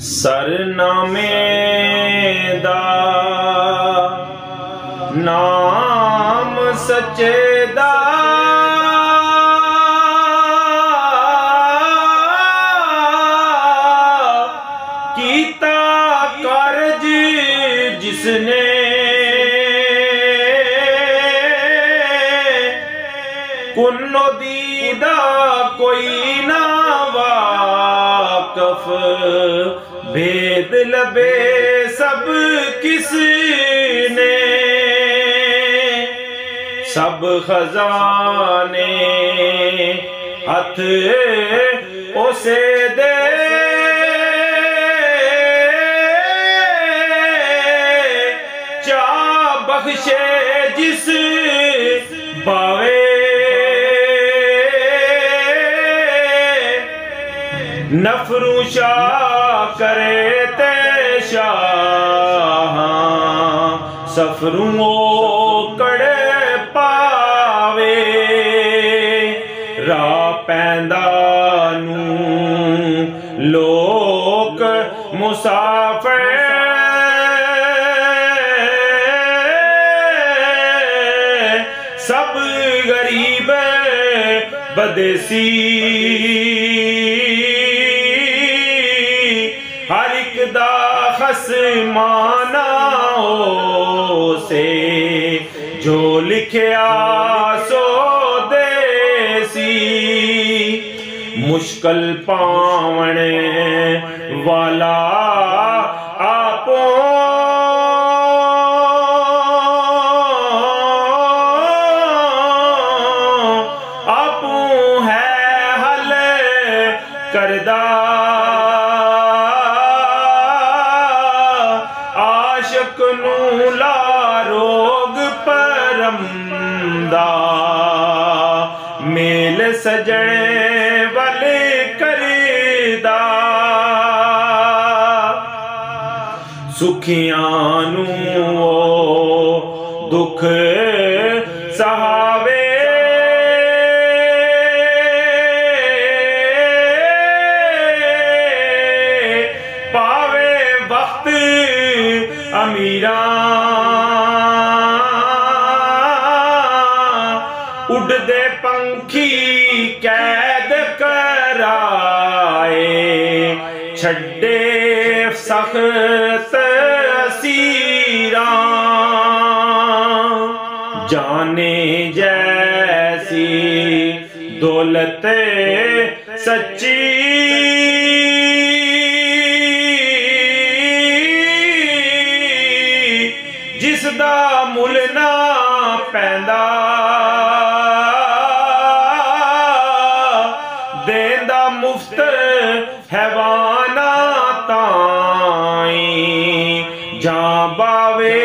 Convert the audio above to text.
सरनामे दा नाम सच्चे दा कीता कारज जिसने कुन्नो दीदा कोई ना वाकफ भेद लबे सब किसने सब खजाने हथ उसे दे चा बख्शे जिस बावे नफरू शाह करे ते शाह सफरू कड़े पावे राह पैंदा नू लोक मुसाफिर सब गरीब बदेसी हर एक दा खसमाना से जो लिखया सो देसी मुश्किल पावने वाला आपो आपू है हल करदा आशक नू ला रोग परमदा मेल सजने वल करदा सुखियां नू दुख सहावे पावे वक्त अमीरा उड़दे पंखी कैद कराए छड्डे सख्त असीरा जाने जैसी दौलत सच्ची जिसदा मुल ना पैंदा देंदा मुफ्त हैवाना ताई जां बावे